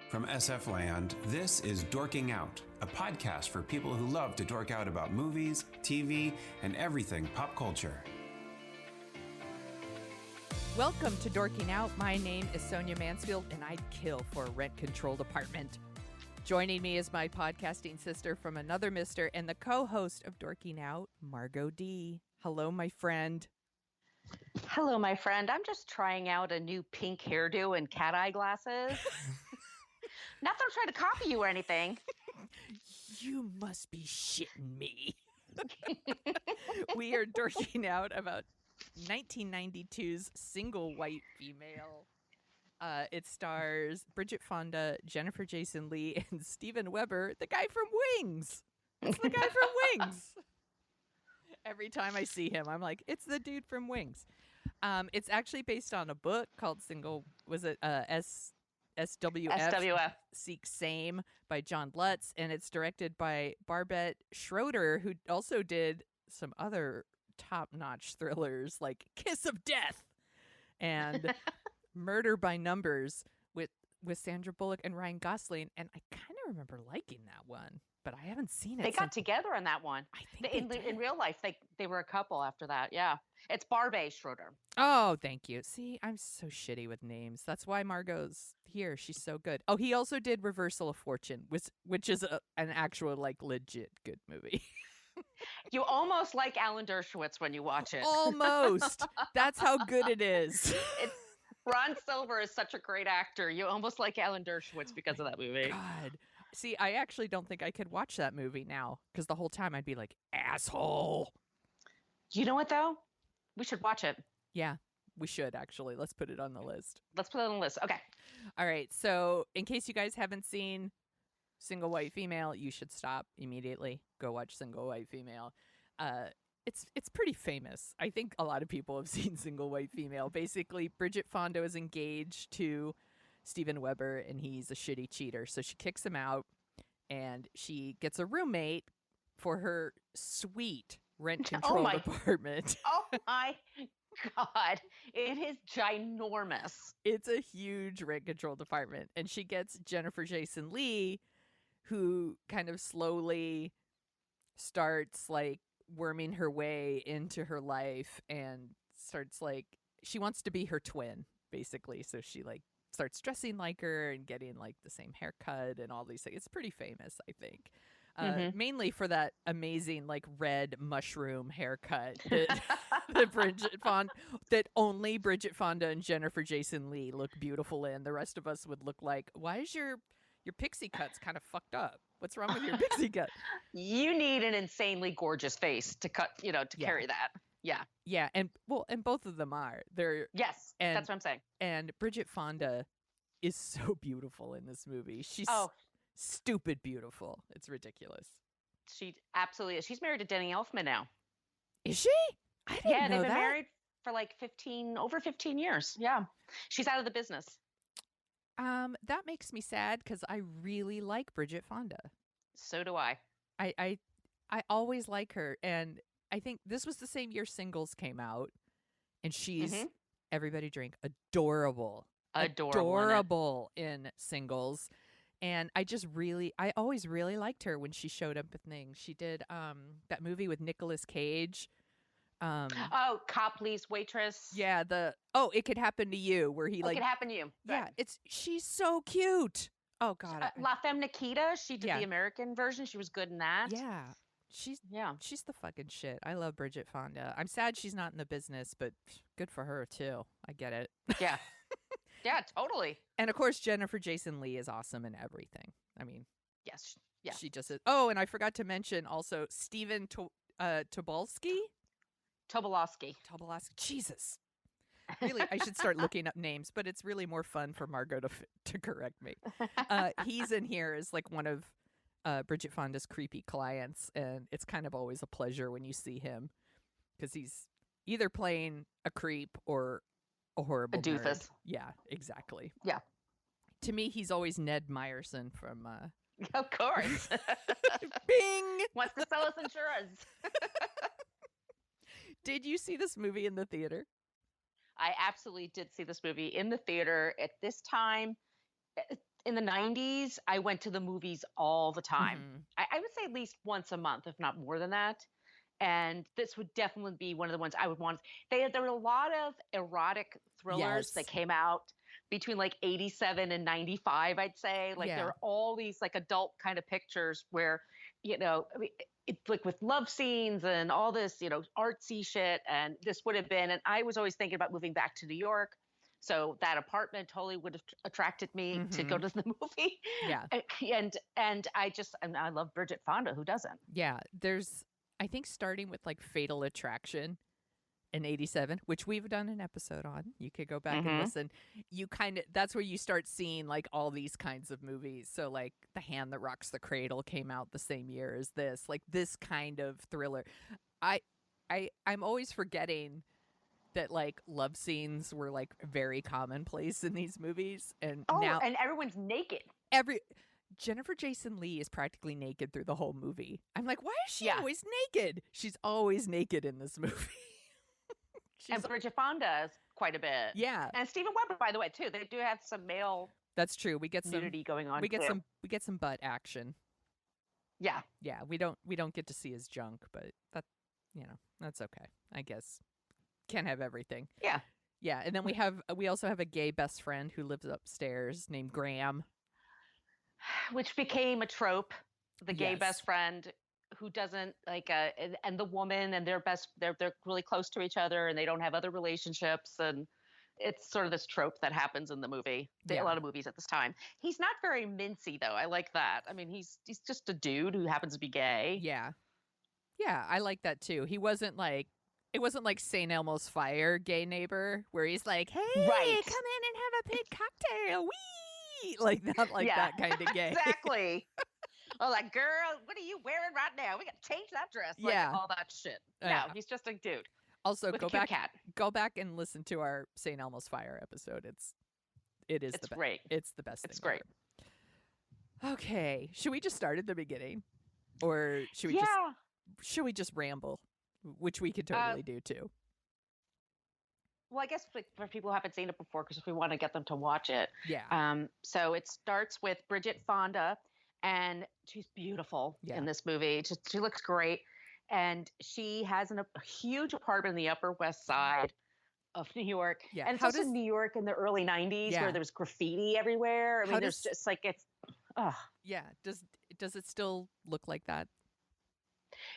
From SF Land, this is Dorking Out, a podcast for people who love to dork out about movies, TV, and everything pop culture. Welcome to Dorking Out. My name is Sonia Mansfield, and I'd kill for a rent-controlled apartment. Joining me is my podcasting sister from another mister and the co-host of Dorking Out, Margo D. Hello, my friend. Hello, my friend. I'm just trying out a new pink hairdo and cat eye glasses. Not that I'm trying to copy you or anything. You must be shitting me. We are dorking out about 1992's Single White Female. It stars Bridget Fonda, Jennifer Jason Leigh, and Steven Weber, the guy from Wings. It's the guy from Wings. Every time I see him, I'm like, it's the dude from Wings. It's actually based on a book called SWF Seek Same by John Lutz, and it's directed by Barbette Schroeder, who also did some other top-notch thrillers like Kiss of Death and Murder by Numbers with Sandra Bullock and Ryan Gosling, and I kind of remember liking that one, but I haven't seen it. They got together on that one. I think in real life, they were a couple after that. Yeah, it's Barbette Schroeder. Oh, thank you. See, I'm so shitty with names. That's why Margo's here. She's so good. Oh, he also did Reversal of Fortune, which is an actual, like, legit good movie. You almost like Alan Dershowitz when you watch it. Almost. That's how good it is. Ron Silver is such a great actor. You almost like Alan Dershowitz because of that movie. God. See, I actually don't think I could watch that movie now because the whole time I'd be like, asshole. You know what, though? We should watch it. Yeah, we should, actually. Let's put it on the list. Let's put it on the list. Okay. All right. So in case you guys haven't seen Single White Female, you should stop immediately. Go watch Single White Female. It's pretty famous. I think a lot of people have seen Single White Female. Basically, Bridget Fonda is engaged to Steven Weber, and he's a shitty cheater. So she kicks him out, and she gets a roommate for her sweet rent-controlled apartment. Oh, my God. It is ginormous. It's a huge rent-controlled apartment, and she gets Jennifer Jason Leigh, who kind of slowly starts, like, worming her way into her life and starts, like, she wants to be her twin, basically. So she, like, starts dressing like her and getting, like, the same haircut and all these things. It's pretty famous, I think. Mainly for that amazing, like, red mushroom haircut that only Bridget Fonda and Jennifer Jason Leigh look beautiful in. The rest of us would look like, why is your pixie cut's kind of fucked up? What's wrong with your pixie cut? You need an insanely gorgeous face to cut, to carry that. Yeah. Yeah, and both of them are. Yes, that's what I'm saying. And Bridget Fonda is so beautiful in this movie. She's stupid beautiful. It's ridiculous. She absolutely is. She's married to Danny Elfman now. Is she? I didn't know that. Yeah, they've been married for like over 15 years. Yeah. She's out of the business. That makes me sad because I really like Bridget Fonda. So do I. I always like her, and I think this was the same year Singles came out, and she's everybody drink adorable in Singles, and I always really liked her when she showed up in things. She did that movie with Nicolas Cage. Cop Lee's Waitress. Yeah, It Could Happen to You, where he It Could Happen to You. Yeah, she's so cute. Oh God, La Femme Nikita. She did the American version. She was good in that. Yeah, she's the fucking shit. I love Bridget Fonda. I'm sad she's not in the business, but good for her too. I get it. Yeah, yeah, totally. And of course, Jennifer Jason Leigh is awesome in everything. I mean, yes, yeah, she just is. Oh, and I forgot to mention also Steven Tobolowsky. Jesus. Really, I should start looking up names, but it's really more fun for Margo to correct me. He's in here as like one of Bridget Fonda's creepy clients, and it's kind of always a pleasure when you see him because he's either playing a creep or a horrible doofus. Nerd. Yeah, exactly. Yeah. To me, he's always Ned Meyerson from... Of course. Bing! Wants to sell us insurance. Did you see this movie in the theater? I absolutely did see this movie in the theater at this time. in the 90s, I went to the movies all the time. Mhm. I would say at least once a month, if not more than that. And this would definitely be one of the ones I would want. There were a lot of erotic thrillers that Yes. came out between like 87 and 95, I'd say. Like there Yeah. are all these like adult kind of pictures where, I mean, it's like with love scenes and all this, artsy shit. And this would have been, and I was always thinking about moving back to New York. So that apartment totally would have attracted me to go Mhm. to the movie. Yeah. And I love Bridget Fonda. Who doesn't? Yeah. There's, I think, starting with like Fatal Attraction in 87, which we've done an episode on. You could go back and Hmm. listen. That's where you start seeing like all these kinds of movies. So like The Hand That Rocks the Cradle came out the same year as this, like this kind of thriller. I, I'm always forgetting that like love scenes were like very commonplace in these movies. And Oh, now and everyone's naked. every Jennifer Jason Leigh is practically naked through the whole movie. I'm like, why is she Yeah. always naked? She's always naked in this movie. And Bridget Fonda is quite a bit. Yeah, And Stephen Weber, by the way, too. They do have some male that's true. We get some nudity going on. we get too. some butt action. Yeah. Yeah, we don't get to see his junk, but that's okay. I guess can't have everything. Yeah. Yeah, and then we also have a gay best friend who lives upstairs named Graham. Which became a trope. The gay Yes. best friend who doesn't like, and the woman, and they're really close to each other, and they don't have other relationships, and it's sort of this trope that happens in the movie. Yeah. A lot of movies at this time. He's not very mincy though. I like that. I mean, he's just a dude who happens to be gay. Yeah. Yeah, I like that too. It wasn't like St. Elmo's Fire gay neighbor where he's like, "Hey, Right. come in and have a pink cocktail." Wee! Like not like Yeah. that kind of gay. Exactly. Oh, like, girl, what are you wearing right now? We got to change that dress. Like, Yeah. all that shit. No, Yeah. he's just a dude Also, with go a cute back cat. go back and listen to our St. Elmo's Fire episode. It is It's the best. great. It's the best It's thing great. ever. Okay, should we just start at the beginning, or should we just ramble, which we could totally do too. Well, I guess for people who haven't seen it before, because if we want to get them to watch it. Yeah. So it starts with Bridget Fonda, and she's beautiful Yeah. in this movie. She looks great. And she has a huge apartment in the Upper West Side of New York. Yeah. And it's How also does- New York in the early 90s Yeah. where there was graffiti everywhere. I How mean, there's does- just like, ugh. Yeah. Does it still look like that?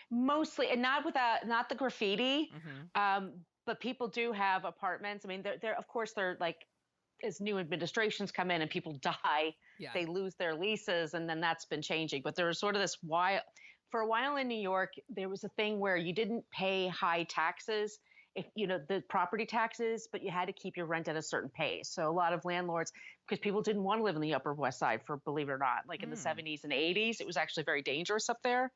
Mostly, and not the graffiti. Mm-hmm. But people do have apartments. I mean, they're of course they're like, as new administrations come in and people die, Yeah. they lose their leases, and then that's been changing. But there was sort of for a while in New York, there was a thing where you didn't pay high taxes, if the property taxes, but you had to keep your rent at a certain pace. So a lot of landlords, because people didn't want to live in the Upper West Side, for believe it or not, like in the 70s and 80s, it was actually very dangerous up there.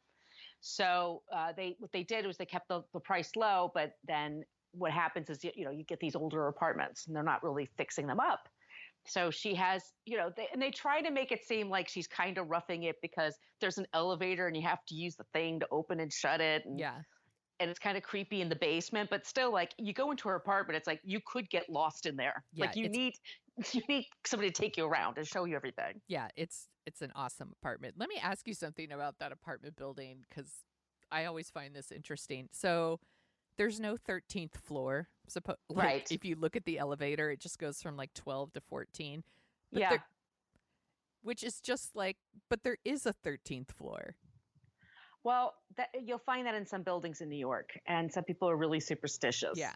So what they did was they kept the price low, but then what happens is you get these older apartments and they're not really fixing them up. So she has, and they try to make it seem like she's kind of roughing it because there's an elevator and you have to use the thing to open and shut it. And, Yeah. and it's kind of creepy in the basement, but still, like, you go into her apartment, it's like you could get lost in there. Yeah, Like you need somebody to take you around and show you everything. Yeah, it's an awesome apartment. Let me ask you something about that apartment building, because I always find this interesting. So there's no 13th floor. Right. If you look at the elevator, it just goes from like 12 to 14. But Yeah. which is just like, but there is a 13th floor. Well, you'll find that in some buildings in New York, and some people are really superstitious. Yeah.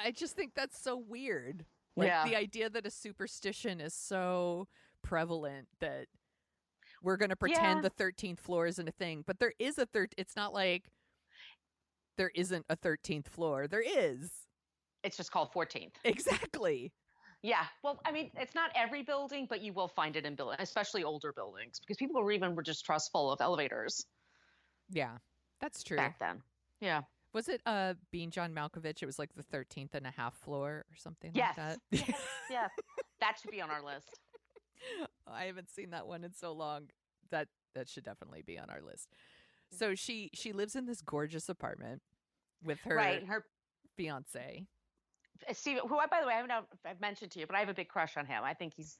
I just think that's so weird. Like Yeah. the idea that a superstition is so prevalent that we're going to pretend Yeah. the 13th floor isn't a thing, but there is it's not like there isn't a 13th floor. There is. It's just called 14th. Exactly. Yeah. Well, I mean, it's not every building, but you will find it in buildings, especially older buildings, because people were just trustful of elevators Yeah. That's true. back then. Yeah. Was it Being John Malkovich? It was like the 13th and a half floor or something Yes. like that. Yeah. That should be on our list. I haven't seen that one in so long. That should definitely be on our list. So she lives in this gorgeous apartment with her Right. And her fiance. Steve, who, by the way, I don't know if I've mentioned to you, but I have a big crush on him. I think he's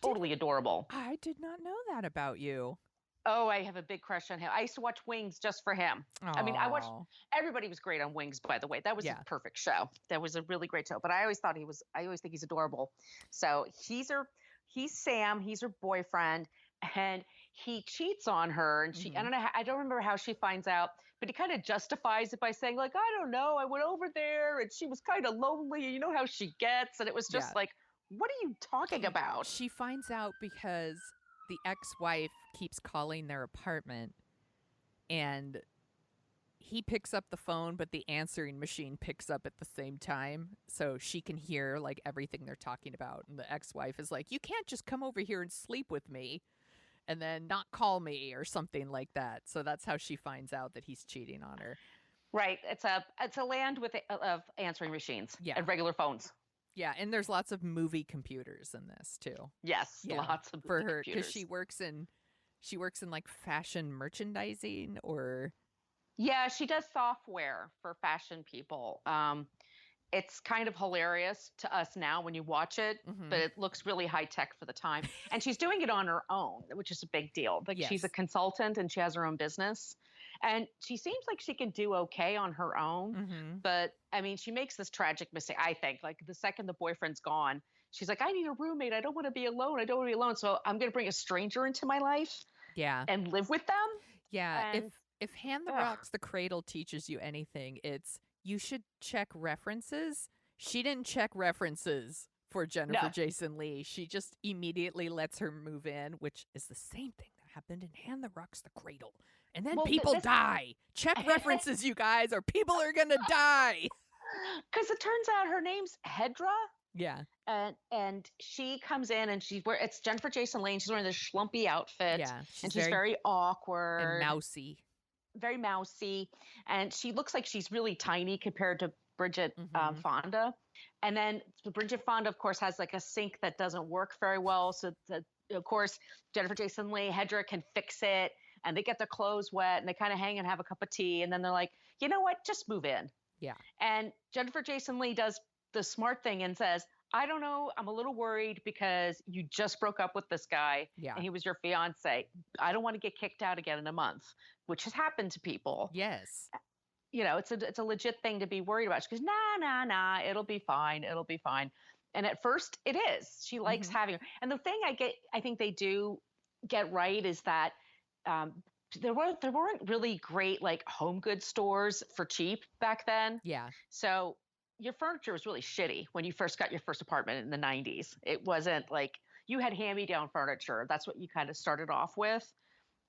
Totally adorable. I did not know that about you. Oh, I have a big crush on him. I used to watch Wings just for him. I mean, Oh, everybody was great on Wings, by the way. That was a yeah. perfect show. That was a really great show. But I always think he's adorable. So he's Sam, he's her boyfriend, and he cheats on her. And Mhm. I don't remember how she finds out, but he kind of justifies it by saying, like, I don't know, I went over there and she was kind of lonely. And you know how she gets. And it was just Yeah. like, what are you talking about? She finds out because the ex-wife keeps calling their apartment, and he picks up the phone, but the answering machine picks up at the same time, so she can hear like everything they're talking about. And the ex-wife is like, "You can't just come over here and sleep with me and then not call me," or something like that. So that's how she finds out that he's cheating on her. Right. It's a land of answering machines Yeah. and regular phones. Yeah, and there's lots of movie computers in this too. Yes, Yeah, lots of for her, because computers. she works in like fashion merchandising, or Yeah, she does software for fashion people. It's kind of hilarious to us now when you watch it, but Mhm. it looks really high tech for the time. And she's doing it on her own, which is a big deal. Like she's a Yes. consultant and she has her own business. And she seems like she can do okay on her own. Mhm. But I mean, she makes this tragic mistake, I think. Like the second the boyfriend's gone, she's like, I need a roommate. I don't want to be alone. I don't want to be alone. So I'm going to bring a stranger into my life Yeah. and live with them. Yeah, And if Hand the ugh, Rocks the Cradle teaches you anything, it's you should check references. She didn't check references for Jennifer no. Jason Leigh. She just immediately lets her move in, which is the same thing that happened in Hand the Rocks the Cradle. And then Well, people die. Check references, you guys, or people are gonna die. because it turns out her name's Hedra. Yeah. And she comes in and it's Jennifer Jason Leigh. She's wearing this schlumpy outfit. Yeah. And she's very and awkward, mousy. very mousy, and she looks like she's really tiny compared to Bridget Mhm. Fonda. And then Bridget Fonda, of course, has like a sink that doesn't work very well. So of course, Jennifer Jason Leigh, Hedra can fix it, and they get their clothes wet, and they kind of hang and have a cup of tea, and then they're like, you know what, just move in. Yeah. And Jennifer Jason Leigh does the smart thing and says, I don't know, I'm a little worried because you just broke up with this guy Yeah. and he was your fiance. I don't want to get kicked out again in a month, which has happened to people. Yes. You know, it's a legit thing to be worried about. She goes, nah, it'll be fine. It'll be fine. And at first it is. She likes Mhm. having her. And the thing I think they do get right is that there weren't really great like home goods stores for cheap back then. Yeah. So your furniture was really shitty when you first got your first apartment in the 90s. It wasn't like you had hand-me-down furniture. That's what you kind of started off with.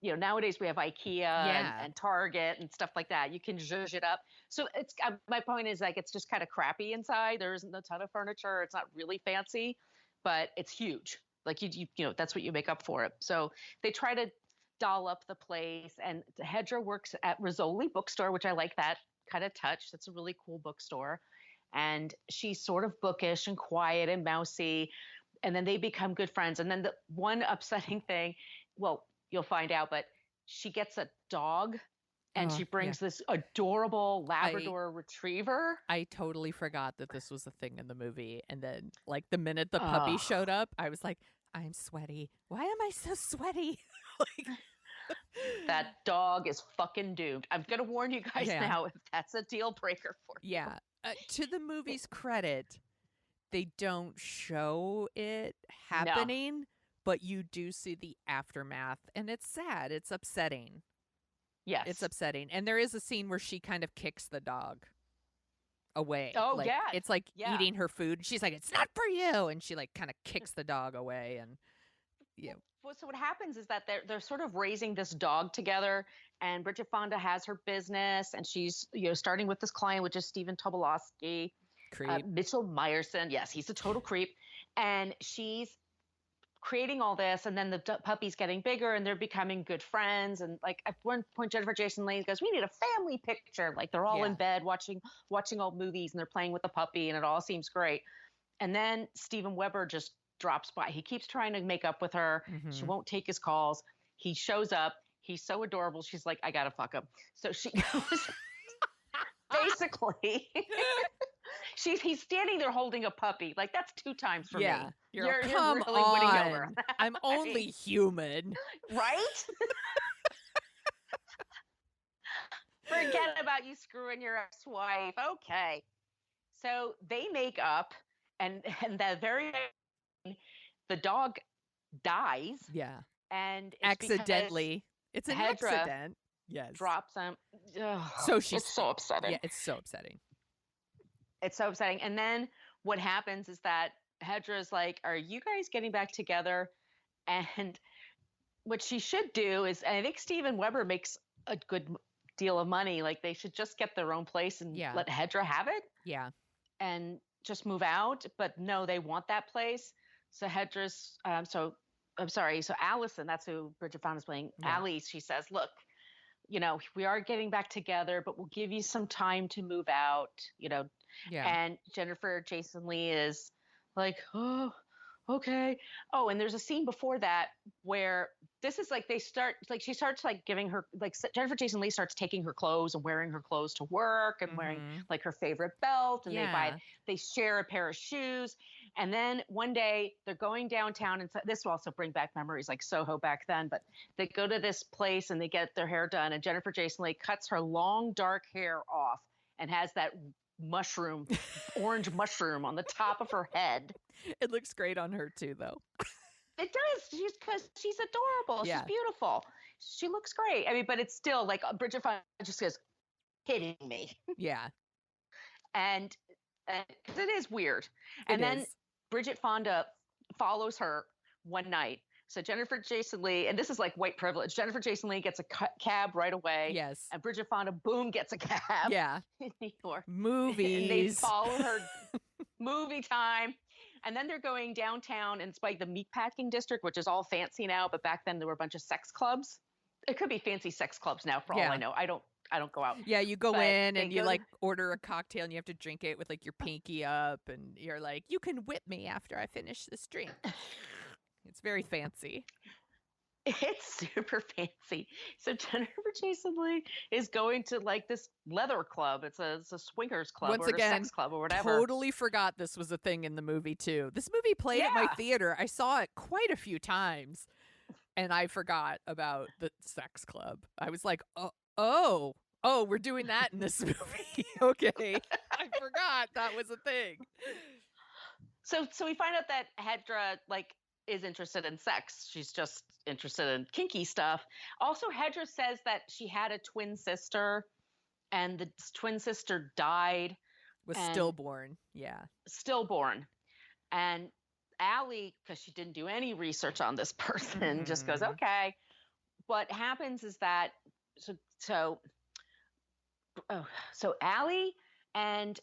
You know, nowadays we have IKEA Yeah. and Target and stuff like that. You can zhuzh it up. So it's my point is like it's just kind of crappy inside. There isn't a ton of furniture. It's not really fancy, but it's huge. Like you know that's what you make up for it. So they try to doll up the place. And Hedra works at Rizzoli Bookstore, which I like that kind of touch. That's a really cool bookstore. And she's sort of bookish and quiet and mousy. And then they become good friends. And then the one upsetting thing, well, you'll find out, but she gets a dog and she Yeah. brings this adorable Labrador retriever. I totally forgot that this was a thing in the movie. And then, like, the minute the puppy Oh, showed up, I was like, I'm sweaty. Why am I so sweaty? Like, that dog is fucking doomed. I'm going to warn you guys Yeah. now if that's a deal breaker for you. yeah. To the movie's credit, they don't show it happening, but you do see the aftermath. And it's sad. It's upsetting. Yes. It's upsetting. And there is a scene where she kind of kicks the dog away. Oh, like, yeah. It's like Yeah. eating her food. She's like, it's not for you. And she like kind of kicks the dog away. And yeah. Well, so what happens is that they're sort of raising this dog together, and Bridget Fonda has her business, and she's starting with this client, which is Stephen Tobolowsky, Creep. Mitchell Meyerson. Yes, he's a total creep, and she's creating all this, and then the puppy's getting bigger, and they're becoming good friends. And like at one point, Jennifer Jason Leigh goes, "We need a family picture." Like they're all in bed watching old movies, and they're playing with the puppy, and it all seems great. And then Steven Weber just drops by. He keeps trying to make up with her. Mhm. She won't take his calls. He shows up. He's so adorable. She's like, I gotta fuck him. So she goes, basically, He's standing there holding a puppy. Like, that's 2 times for Yeah. me. You're like, You're come really winning over. on. I'm only human. Right? Forget about you screwing your ex-wife. Okay. So they make up, and the very the dog dies, Yeah. and it's Accidentally. It's an Hedra accident. Yes. drops him. Ugh, So she's it's so upsetting. Yeah, it's so upsetting. It's so upsetting. And then what happens is that Hedra's like, "Are you guys getting back together?" And what she should do is, and I think Steven Weber makes a good deal of money. Like, they should just get their own place and Yeah. let Hedra have it. Yeah. And just move out. But no, they want that place. So Hedra's, so I'm sorry. So Allison, that's who Bridget Fonda is playing. Yeah. Allie, she says, "Look, we are getting back together, but we'll give you some time to move out, Yeah. And Jason Leigh is like, "Oh, okay." Oh, and there's a scene before that where this is like she starts like giving her, like, Jason Leigh starts taking her clothes and wearing her clothes to work and wearing like her favorite belt, and they share a pair of shoes. And then one day they're going downtown, and this will also bring back memories like Soho back then, but they go to this place and they get their hair done, and Jason Leigh cuts her long dark hair off and has that orange mushroom on the top of her head. It looks great on her too, though. It does, because she's adorable. Yeah. She's beautiful. She looks great. I mean, but it's still like Bridget Fonda just goes, "Kidding me?" Yeah. And because it is weird. And then Bridget Fonda follows her one night. So Jason Leigh, and this is like white privilege. Jason Leigh gets a cab right away. Yes. And Bridget Fonda, boom, gets a cab. Yeah. In New York. Movies. And they follow her. Movie time. And then they're going downtown, and it's like the meatpacking district, which is all fancy now. But back then there were a bunch of sex clubs. It could be fancy sex clubs now, for all I know. I don't go out. Yeah, you go in and you like order a cocktail and you have to drink it with like your pinky up, and you're like, "You can whip me after I finish this drink." It's very fancy. It's super fancy. So Jason Leigh is going to like this leather club. It's a swingers club, Once or again, a sex club, or whatever. Totally forgot this was a thing in the movie too. This movie played at my theater. I saw it quite a few times, and I forgot about the sex club. I was like, oh, we're doing that in this movie. Okay, I forgot that was a thing. So we find out that Hedra is interested in sex. She's just interested in kinky stuff. Also, Hedra says that she had a twin sister, and the twin sister died. Was stillborn. Yeah. Stillborn. And Allie, because she didn't do any research on this person, just goes, "Okay." What happens is that so Allie and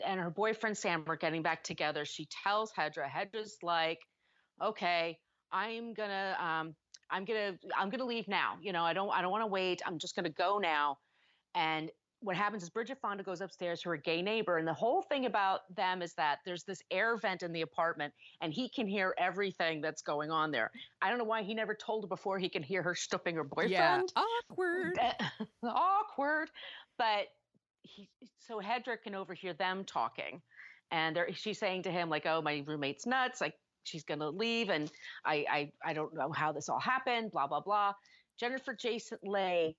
her boyfriend Sam are getting back together. She tells Hedra. Hedra's like, "Okay, I'm gonna leave now. I don't want to wait. I'm just gonna go now." And what happens is Bridget Fonda goes upstairs to her gay neighbor, and the whole thing about them is that there's this air vent in the apartment, and he can hear everything that's going on there. I don't know why he never told her before he can hear her stooping her boyfriend. Yeah, awkward. Awkward. But so Hedra can overhear them talking, and she's saying to him like, "Oh, my roommate's nuts. Like, she's going to leave, and I don't know how this all happened, blah, blah, blah." Jason Leigh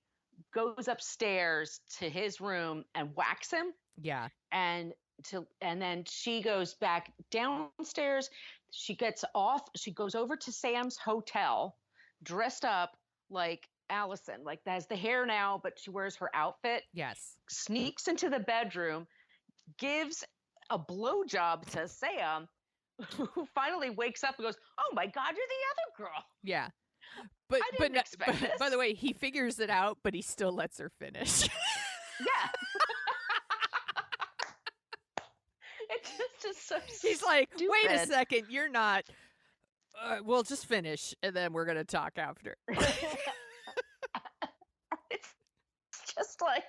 goes upstairs to his room and whacks him. Yeah. And then she goes back downstairs. She gets off. She goes over to Sam's hotel, dressed up like Allison, like has the hair now, but she wears her outfit. Yes. Sneaks into the bedroom, gives a blowjob to Sam, who finally wakes up and goes, "Oh my God, you're the other girl." Yeah. But I didn't expect this. By the way, he figures it out, but he still lets her finish. Yeah. It's just so He's like, stupid. "Wait a second, you're not. We'll just finish, and then we're gonna talk after." It's just like,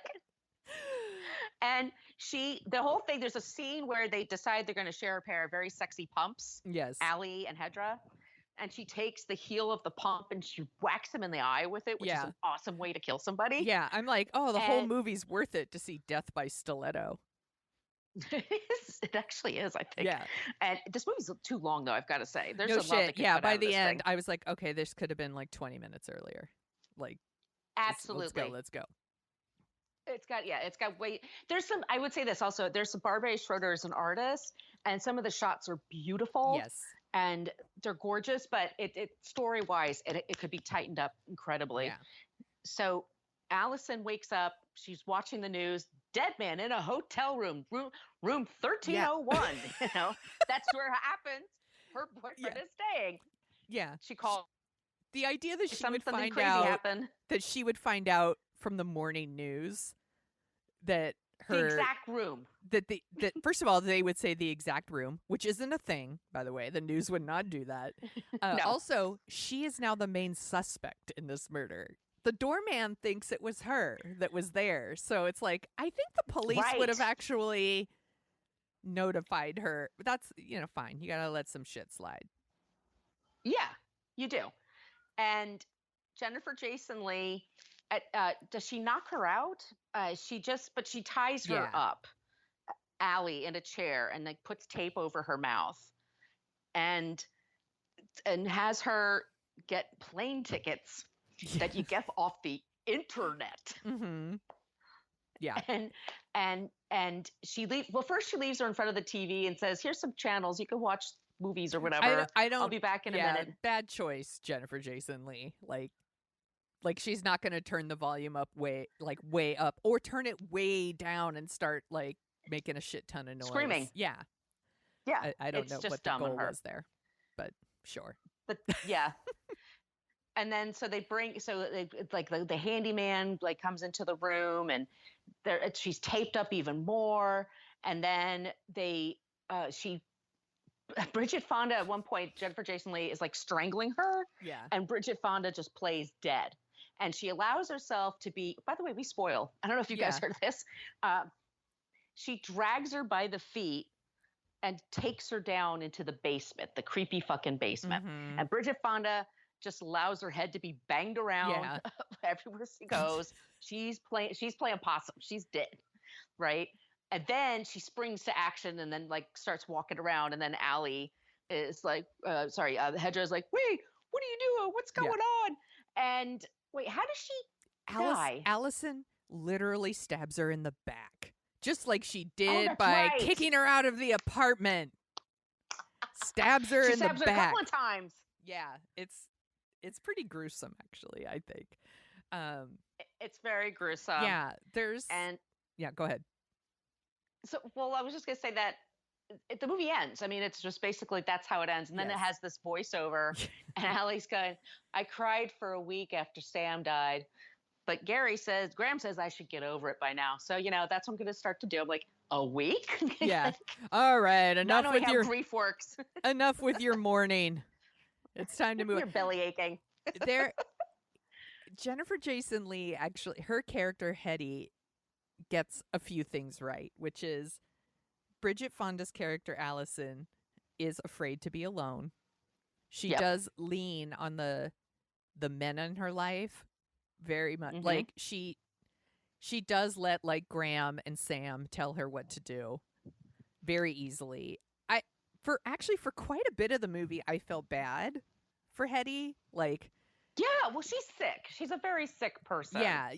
and the whole thing. There's a scene where they decide they're going to share a pair of very sexy pumps. Yes. Allie and Hedra. And she takes the heel of the pump and she whacks him in the eye with it, which is an awesome way to kill somebody. Yeah, I'm like, the whole movie's worth it to see death by stiletto. It actually is, I think. Yeah. And this movie's too long, though, I've got to say. There's No a lot shit. that could Yeah, cut by out of the this end, thing. I was like, okay, this could have been like 20 minutes earlier. Like, Absolutely. let's go. It's got way. There's some, I would say this also, there's some Barbara Schroeder is an artist, and some of the shots are beautiful. Yes. And they're gorgeous, but it story-wise, it could be tightened up incredibly. Yeah. So Allison wakes up, she's watching the news, dead man in a hotel room 1301. You know, that's where it happens. Her boyfriend is staying. Yeah. She called. The idea that Something crazy happened. that she would find out from the morning news that The exact room. that first of all, they would say the exact room, which isn't a thing, by the way. The news would not do that. No. Also, she is now the main suspect in this murder. The doorman thinks it was her that was there. So it's like, I think the police would have actually notified her. But that's, fine. You got to let some shit slide. Yeah, you do. And Jennifer Jason Leigh, does she knock her out? She ties her up, Allie, in a chair and like puts tape over her mouth and has her get plane tickets that you get off the internet. Mm-hmm. Yeah. And she leaves. Well, first she leaves her in front of the TV and says, "Here's some channels you can watch movies or whatever. I'll be back in a minute." Bad choice, Jennifer Jason Leigh. Like she's not going to turn the volume up way up, or turn it way down and start like making a shit ton of noise. Screaming. Yeah. Yeah. I don't know what the goal was there, but sure. But yeah. And then the handyman like comes into the room and she's taped up even more. And then Bridget Fonda at one point, Jennifer Jason Leigh is like strangling her. Yeah. And Bridget Fonda just plays dead. And she allows herself to be, by the way, we spoil. I don't know if you guys heard this. She drags her by the feet and takes her down into the basement, the creepy fucking basement. Mm-hmm. And Bridget Fonda just allows her head to be banged around everywhere she goes. She's playing possum. She's dead, right? And then she springs to action and then like starts walking around. And then Allie is like, Hedgerow is like, "Wait, what are you doing? What's going on?" And wait, how does she die? Allison literally stabs her in the back, just like she did by kicking her out of the apartment. Stabs her in the back. She stabs her a couple of times. Yeah, it's pretty gruesome, actually, I think. It's very gruesome. Yeah, go ahead. So, well, I was just going to say that the movie ends. I mean, it's just basically that's how it ends. And then it has this voiceover and Allie's going, "I cried for a week after Sam died. But Graham says I should get over it by now. So, that's what I'm going to start to do." I'm like, a week? Yeah. All right. Enough with your grief works. Enough with your mourning. It's time to move. Your belly aching. Jennifer Jason Leigh, actually, her character Hetty gets a few things right, which is Bridget Fonda's character Allison is afraid to be alone. She does lean on the men in her life very much. Mm-hmm. Like she does let like Graham and Sam tell her what to do very easily. For quite a bit of the movie, I felt bad for Hetty. Like, yeah, well, she's sick. She's a very sick person. Yeah,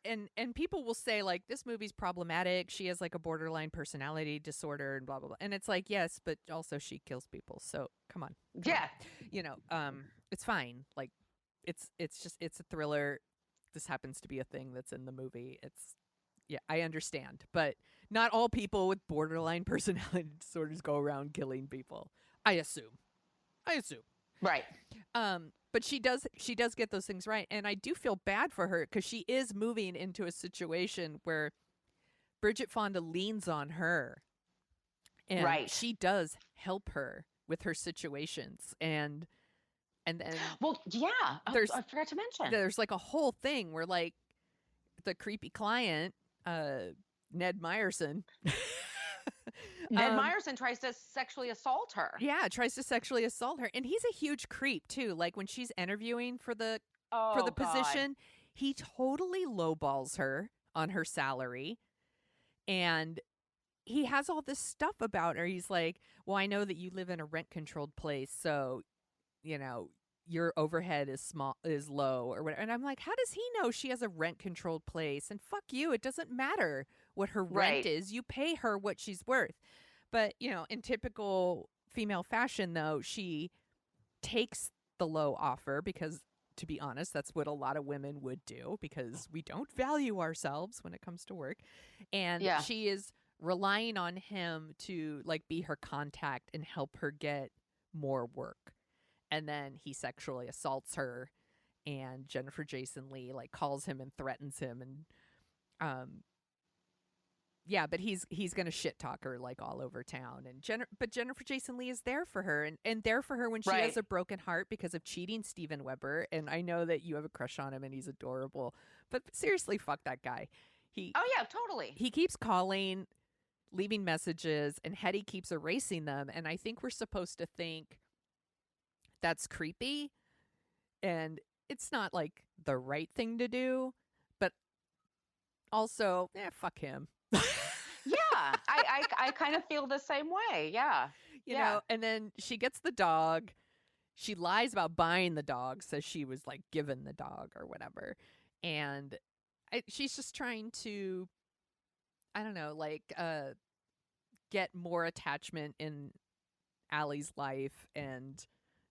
and people will say like this movie's problematic. She has like a borderline personality disorder and blah blah blah. And it's like, yes, but also she kills people. So come on. It's fine. Like it's a thriller. This happens to be a thing that's in the movie. I understand, but not all people with borderline personality disorders go around killing people. I assume. Right. But she does get those things right. And I do feel bad for her because she is moving into a situation where Bridget Fonda leans on her. And she does help her with her situations. And then well, yeah, I forgot to mention. There's like a whole thing where like the creepy client, Ned Meyerson. Ned Meyerson tries to sexually assault her. Yeah, tries to sexually assault her. And he's a huge creep too. Like when she's interviewing for the position, he totally lowballs her on her salary. And he has all this stuff about her. He's like, well, I know that you live in a rent controlled place, so you know your overhead is low or whatever. And I'm like, how does he know she has a rent controlled place? And fuck you, it doesn't matter what her rent Right. is. You pay her what she's worth. But in typical female fashion, though, she takes the low offer because, to be honest, that's what a lot of women would do because we don't value ourselves when it comes to work. And Yeah. she is relying on him to like be her contact and help her get more work. And then he sexually assaults her, and Jennifer Jason Leigh like calls him and threatens him, and yeah, but he's gonna shit talk her like all over town. And but Jennifer Jason Leigh is there for her, and there for her when she has Right. a broken heart because of cheating Steven Weber. And I know that you have a crush on him and he's adorable, but seriously, fuck that guy. Oh yeah, totally. He keeps calling, leaving messages, and Hetty keeps erasing them. And I think we're supposed to think that's creepy, and it's not like the right thing to do, but also, fuck him. Yeah, I kind of feel the same way. Yeah. You Yeah. know, and then she gets the dog. She lies about buying the dog, says she was like given the dog or whatever. And she's just trying to, I don't know, like get more attachment in Allie's life and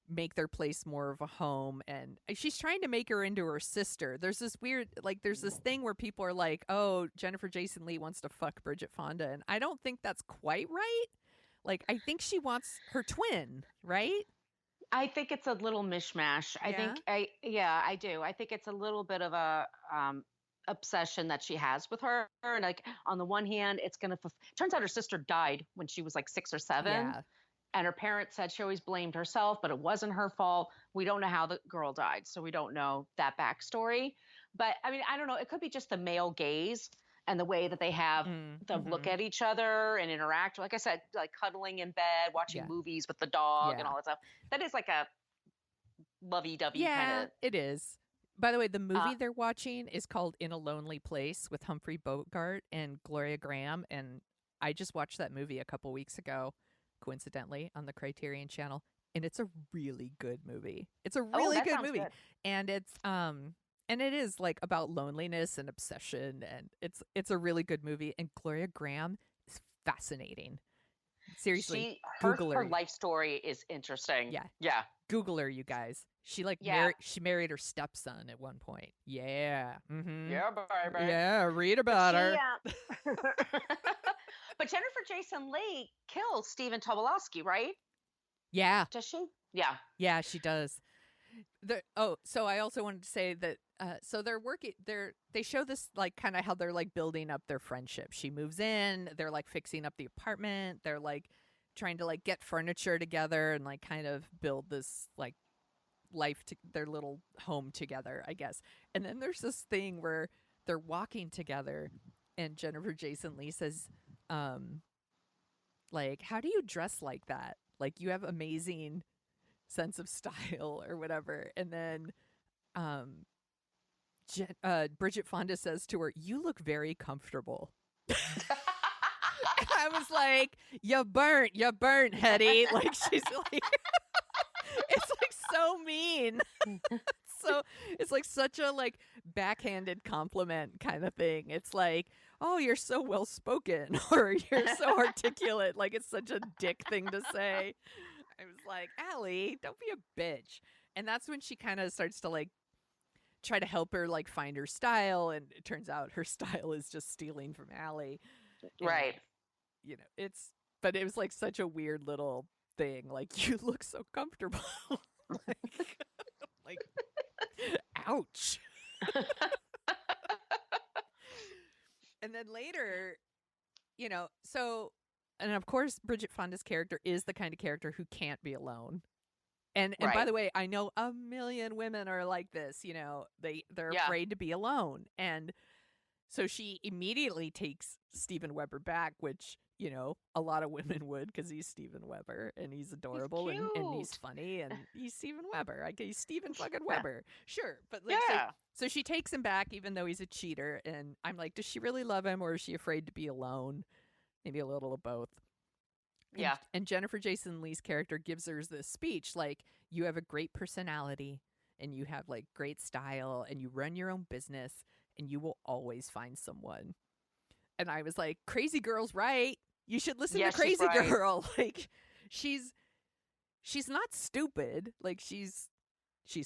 make their place more of a home. And she's trying to make her into her sister. There's this weird, like, there's this thing where people are like, oh, Jennifer Jason Leigh wants to fuck Bridget Fonda. And I don't think that's quite right. Like, I think she wants her twin, right? I think it's a little mishmash. I do. I think it's a little bit of a obsession that she has with her. And like on the one hand, it's gonna. Turns out her sister died when she was like 6 or 7, Yeah. and her parents said she always blamed herself, but it wasn't her fault. We don't know how the girl died, so we don't know that backstory. But I mean, I don't know. It could be just the male gaze and the way that they have them look at each other and interact. Like I said, like cuddling in bed, watching Yeah. movies with the dog Yeah. and all that stuff. That is like a lovey-dovey Yeah, kind of. it is. By the way, the movie they're watching is called In a Lonely Place with Humphrey Bogart and Gloria Graham. And I just watched that movie a couple weeks ago, coincidentally, on the Criterion Channel. And it's a really good movie. It's a really that good sounds movie. good. And and it is like about loneliness and obsession, and it's a really good movie. And Gloria Graham is fascinating. Seriously, Her Google her. life story is interesting. Yeah. Yeah. Google her, you guys. She like Yeah. she married her stepson at one point. Yeah. Mm-hmm. Yeah, baby. Yeah, read about her. But Jennifer Jason Leigh kills Stephen Tobolowsky, right? Yeah. Does she? Yeah. Yeah, she does. So I also wanted to say that so they show this like kind of how they're like building up their friendship. She moves in, they're like fixing up the apartment, they're like trying to like get furniture together and like kind of build this like life to their little home together, I guess. And then there's this thing where they're walking together and Jennifer Jason Leigh says like, how do you dress like that? Like, you have amazing sense of style or whatever. And then Bridget Fonda says to her, you look very comfortable. I was like, you burnt, Hetty. Like, she's like, it's like so mean. So it's like such a like backhanded compliment kind of thing. It's like, oh, you're so well spoken, or you're so articulate. Like, it's such a dick thing to say. I was like, Allie, don't be a bitch. And that's when she kind of starts to like try to help her like find her style, and it turns out her style is just stealing from Allie. Right. You know, but it was like such a weird little thing. Like, you look so comfortable. like ouch. And then later, you know, and of course Bridget Fonda's character is the kind of character who can't be alone. And by Right. the way, I know a million women are like this, you know, they're Yeah. afraid to be alone. And so she immediately takes Steven Weber back, which, you know, a lot of women would, because he's Steven Weber and he's adorable and he's cute. funny and he's Steven Weber. He's Steven fucking Weber. Sure. But like, Yeah. so she takes him back even though he's a cheater. And I'm like, does she really love him, or is she afraid to be alone? maybe a little of both. Yeah. And Jennifer Jason Leigh's character gives her this speech like, you have a great personality and you have like great style and you run your own business and you will always find someone. And I was like, crazy girl's right. You should listen to Crazy right. Girl. Like she's not stupid. Like she's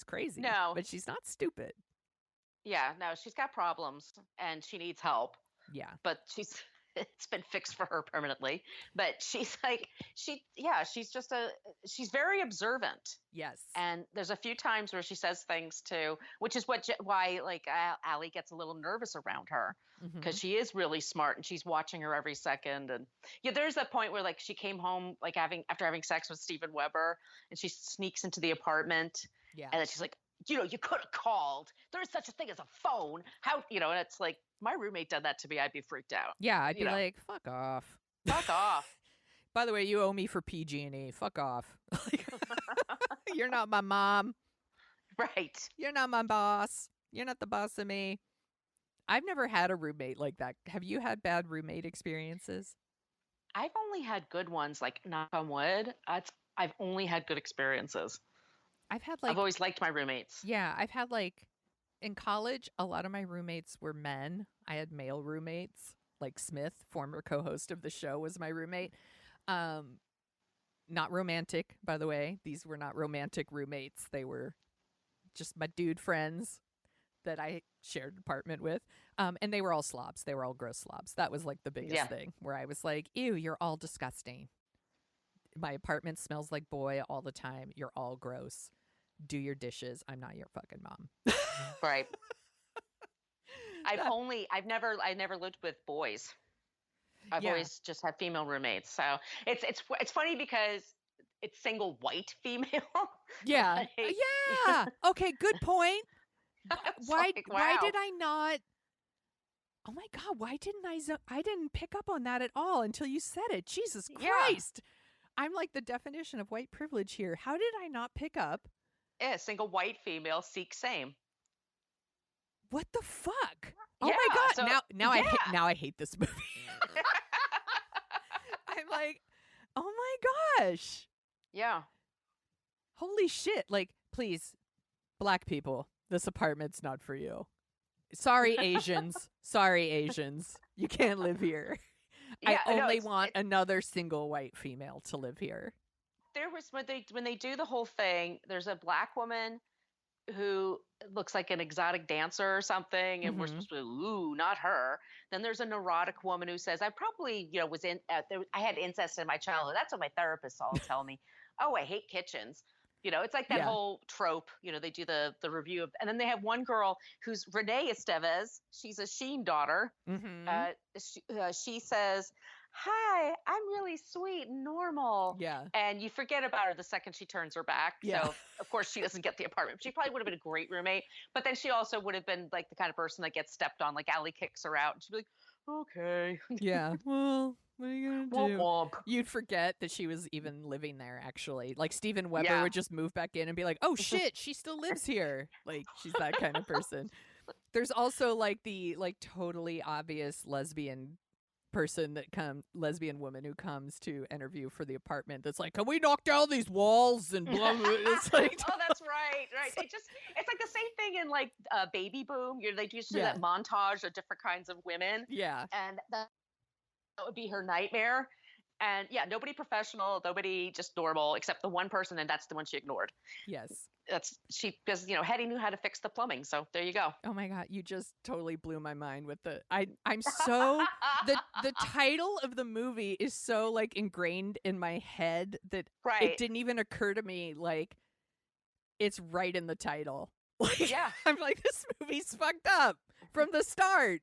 crazy. No. But she's not stupid. Yeah, no, she's got problems and she needs help. Yeah. But it's been fixed for her permanently. But she's like, she's very observant. Yes. And there's a few times where she says things too, which is why like Allie gets a little nervous around her because she is really smart and she's watching her every second. And yeah, there's that point where like she came home like after having sex with Steven Weber and she sneaks into the apartment. Yeah. And then she's like, you could have called. There is such a thing as a phone. How, and it's like, my roommate done that to me, I'd be freaked out. Yeah, I'd be like, fuck off. Fuck off. By the way, you owe me for PG&E. Fuck off. You're not my mom. Right. You're not my boss. You're not the boss of me. I've never had a roommate like that. Have you had bad roommate experiences? I've only had good ones, like knock on wood. I've only had good experiences. I've always liked my roommates. Yeah, I've had in college, a lot of my roommates were men. I had male roommates, like Smith, former co-host of the show, was my roommate. Not romantic, by the way. These were not romantic roommates. They were just my dude friends that I shared an apartment with. And they were all slobs. They were all gross slobs. That was like the biggest thing where I was like, ew, you're all disgusting. My apartment smells like boy all the time. You're all gross. Do your dishes. I'm not your fucking mom. Right. I never lived with boys. I've always just had female roommates. So it's funny because it's single white female. Yeah. Yeah. Okay. Good point. Why did I not? Oh my God. Why didn't I didn't pick up on that at all until you said it. Jesus Christ. I'm like the definition of white privilege here. How did I not pick up? Yeah, single white female, Sikh same. What the fuck? Oh my God. So, now I hate this movie. I'm like, oh my gosh. Yeah. Holy shit. Like, please, Black people, this apartment's not for you. Sorry, Asians. Sorry, Asians. You can't live here. Yeah, I only want another single white female to live here. There was when they do the whole thing, there's a Black woman who looks like an exotic dancer or something, and we're supposed to be, ooh, not her. Then there's a neurotic woman who says, I probably, was I had incest in my childhood. That's what my therapist all tell me. Oh, I hate kitchens. It's like that whole trope. They do the review of, and then they have one girl who's Renee Estevez. She's a Sheen daughter. She says, hi, I'm really sweet and normal. Yeah. And you forget about her the second she turns her back. Yeah. So, of course, she doesn't get the apartment. She probably would have been a great roommate. But then she also would have been like the kind of person that gets stepped on. Like Allie kicks her out. And she'd be like, okay. Yeah. Well, what are you going to do? Womp. You'd forget that she was even living there, actually. Like Steven Weber would just move back in and be like, oh, shit, she still lives here. Like, she's that kind of person. There's also like the totally obvious lesbian woman who comes to interview for the apartment that's like, can we knock down these walls and blah, blah. It's like oh, that's right. It's like the same thing in like Baby Boom. They just do that montage of different kinds of women. Yeah. And that would be her nightmare. And nobody professional, nobody just normal, except the one person, and that's the one she ignored. Yes. Because Hetty knew how to fix the plumbing, so there you go. Oh my God, you just totally blew my mind with I'm so the title of the movie is so like ingrained in my head that it didn't even occur to me like it's right in the title. Like, I'm like, this movie's fucked up from the start.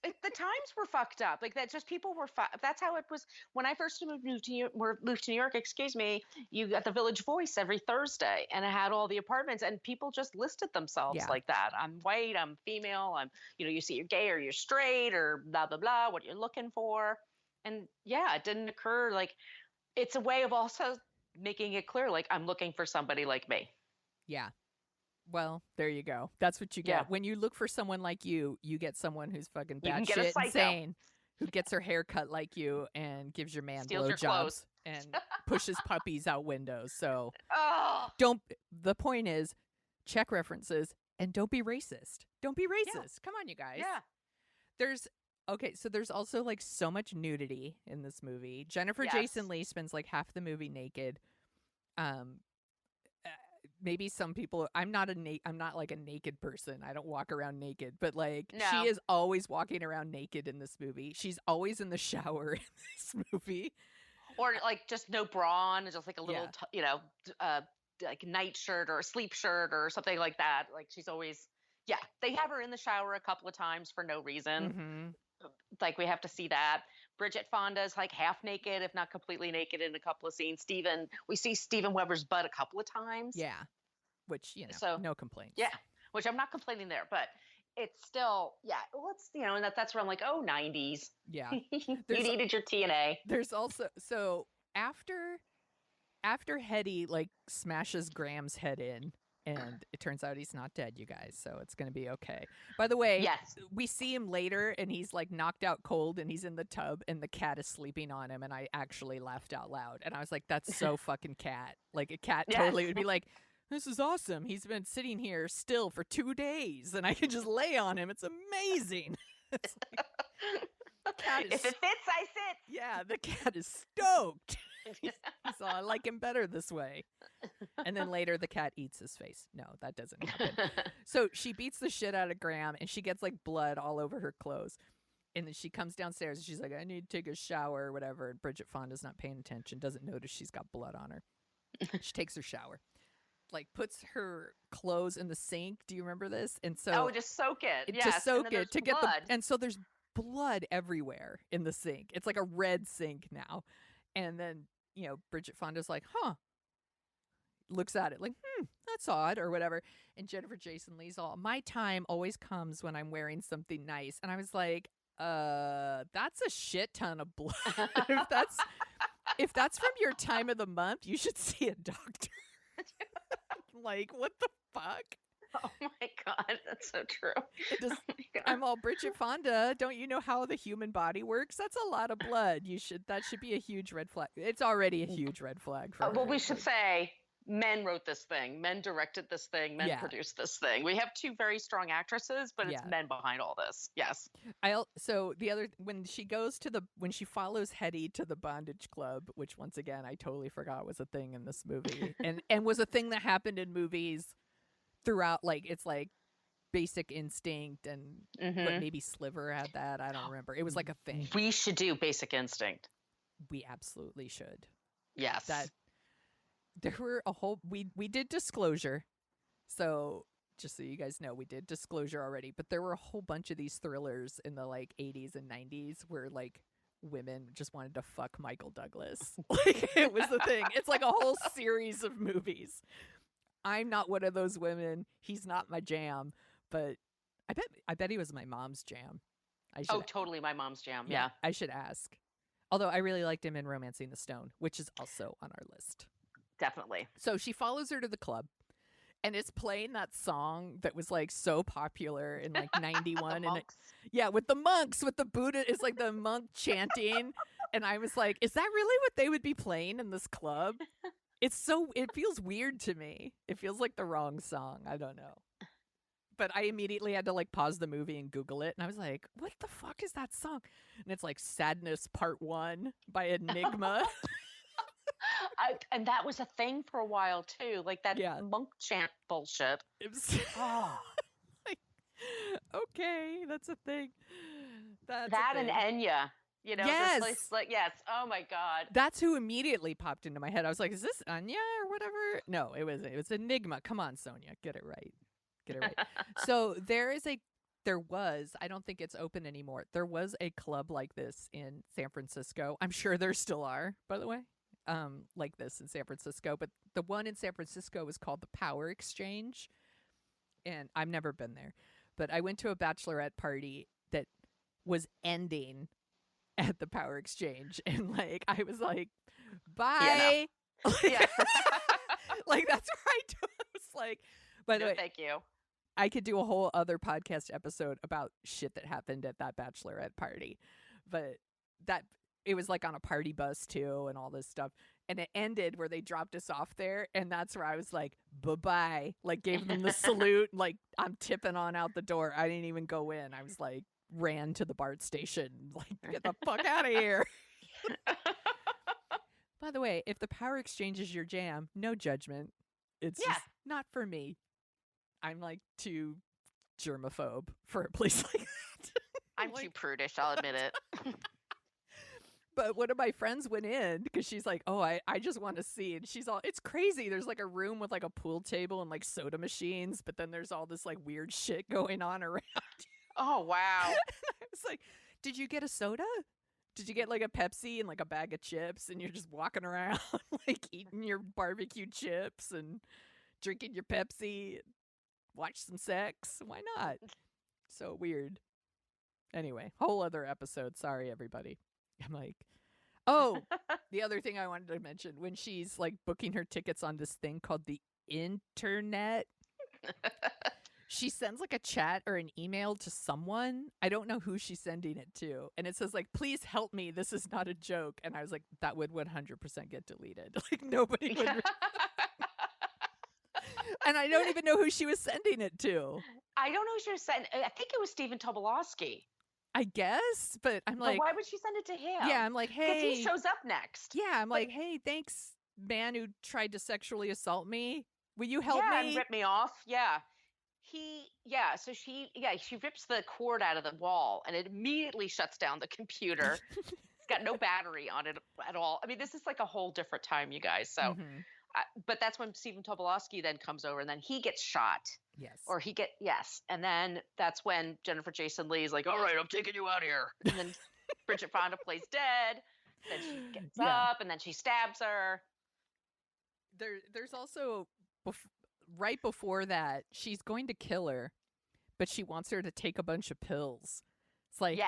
The times were fucked up. Like that, just people were. That's how it was when I first moved to New York. Excuse me. You got the Village Voice every Thursday, and it had all the apartments, and people just listed themselves like that. I'm white. I'm female. I'm. You see, you're gay or you're straight or blah blah blah. What you're looking for, and it didn't occur. Like, it's a way of also making it clear. Like, I'm looking for somebody like me. Yeah. Well, there you go. That's what you get. When you look for someone like you get someone who's fucking batshit insane, who gets her hair cut like you and gives your man Steals your blowjobs clothes. and pushes puppies out windows. So Oh, the point is, check references and don't be racist. Don't be racist. Yeah. Come on, you guys. yeah. So there's also like so much nudity in this movie. Jennifer Yes. Jason Leigh spends like half the movie naked. Maybe some people, I'm not like a naked person. I don't walk around naked, but like No. she is always walking around naked in this movie. She's always in the shower in this movie. Or like just no bra on, just like a little, Yeah. like night shirt or a sleep shirt or something like that. Like she's always, they have her in the shower a couple of times for no reason. Mm-hmm. Like we have to see that. Bridget Fonda is like half naked, if not completely naked in a couple of scenes. We see Steven Weber's butt a couple of times. Yeah. Which, So, no complaints. Yeah. Which I'm not complaining there, but it's still, well, it's, and that's where I'm like, oh, 90s. Yeah. You needed your TNA. There's also, so after Hetty like smashes Graham's head in, and it turns out he's not dead, you guys, so it's gonna be okay. By the way, Yes. we see him later and he's like knocked out cold and he's in the tub and the cat is sleeping on him, and I actually laughed out loud and I was like, that's so fucking cat. Like a cat Yes. totally would be like, this is awesome. He's been sitting here still for 2 days and I can just lay on him. It's amazing. It's like, cat is, If it fits, I sit. yeah, the cat is stoked. So I like him better this way. And then later the cat eats his face. No, that doesn't happen. So she beats the shit out of Graham and she gets like blood all over her clothes. And then she comes downstairs and she's like, I need to take a shower or whatever. And Bridget Fonda's not paying attention, doesn't notice she's got blood on her. She takes her shower, like puts her clothes in the sink. Do you remember this? And so just soak it. to soak it to get blood. and so there's blood everywhere in the sink. It's like a red sink now. And then, Bridget Fonda's like, looks at it like, that's odd or whatever. And Jennifer Jason Leigh's all, my time always comes when I'm wearing something nice. And I was like, that's a shit ton of blood. if that's from your time of the month, you should see a doctor. Like, what the fuck? Oh my God, that's so true. It does, Oh my God. I'm all, Bridget Fonda, don't you know how the human body works? That's a lot of blood. That should be a huge red flag. It's already a huge red flag for Well, her. we should say men wrote this thing, men directed this thing, men produced this thing. We have two very strong actresses, but it's men behind all this. Yes. So the other, when she follows Hetty to the bondage club, which once again I totally forgot was a thing in this movie, and was a thing that happened in movies throughout. Like it's like Basic Instinct and what, maybe Sliver had that. I don't remember. It was like a thing. We should do Basic Instinct. We absolutely should. Yes. There were we did Disclosure. So just so you guys know, we did Disclosure already, but there were a whole bunch of these thrillers in the like 80s and 90s where like women just wanted to fuck Michael Douglas. Like it was the thing. It's like a whole series of movies. I'm not one of those women. He's not my jam, but I bet he was my mom's jam. Totally my mom's jam. Yeah. I should ask. Although I really liked him in Romancing the Stone, which is also on our list. Definitely. So she follows her to the club and it's playing that song that was like so popular in like 91. And with the monks, with the Buddha, it's like the monk chanting. And I was like, is that really what they would be playing in this club? It feels weird to me. It feels like the wrong song. I don't know. But I immediately had to like pause the movie and Google it. And I was like, what the fuck is that song? And it's like Sadness Part 1 by Enigma. And that was a thing for a while too. Like that monk chant bullshit. It was like, okay, that's a thing. That and Enya. Yes. Yes. Oh my God. That's who immediately popped into my head. I was like, is this Enya or whatever? No, it was Enigma. Come on, Sonia, get it right. So there was, I don't think it's open anymore. There was a club like this in San Francisco. I'm sure there still are, by the way, like this in San Francisco. But the one in San Francisco was called the Power Exchange. And I've never been there. But I went to a bachelorette party that was ending at the Power Exchange. And like, I was like, bye. Yeah. Like, that's right. I was like, by the way, thank you. I could do a whole other podcast episode about shit that happened at that bachelorette party. but that it was like on a party bus too and all this stuff. And it ended where they dropped us off there. And that's where I was like, bye-bye. Like gave them the salute. Like I'm tipping on out the door. I didn't even go in. I was like, ran to the BART station. Like, get the fuck out of here. By the way, if the power exchange is your jam, no judgment. It's just not for me. I'm like too germaphobe for a place like that. I'm too prudish, I'll admit it. But one of my friends went in because she's like, oh, I just want to see. And she's all, it's crazy. There's like a room with like a pool table and like soda machines. But then there's all this like weird shit going on around. Oh, wow. I was like, did you get a soda? Did you get like a Pepsi and like a bag of chips? And you're just walking around like eating your barbecue chips and drinking your Pepsi and watch some sex. Why not? So weird. Anyway, whole other episode. Sorry, everybody. I'm like, oh, the other thing I wanted to mention, when she's like booking her tickets on this thing called the internet, she sends like a chat or an email to someone. I don't know who she's sending it to. And it says like, please help me. This is not a joke. And I was like, that would 100% get deleted. Like nobody would. And I don't even know who she was sending it to. I don't know who she was sending. I think it was Stephen Tobolowsky. I guess, but I'm like, but why would she send it to him? Yeah, I'm like, hey, because he shows up next. Yeah, I'm like, hey, thanks, man who tried to sexually assault me. Will you help me? And rip me off. Yeah, So she rips the cord out of the wall, and it immediately shuts down the computer. It's got no battery on it at all. I mean, this is like a whole different time, you guys. So. But that's when Stephen Tobolowsky then comes over, and then he gets shot. Yes. And then that's when Jennifer Jason Leigh is like, all right, I'm taking you out here. And then Bridget Fonda plays dead. Then she gets up, and then she stabs her. There's also, right before that, she's going to kill her, but she wants her to take a bunch of pills. It's like,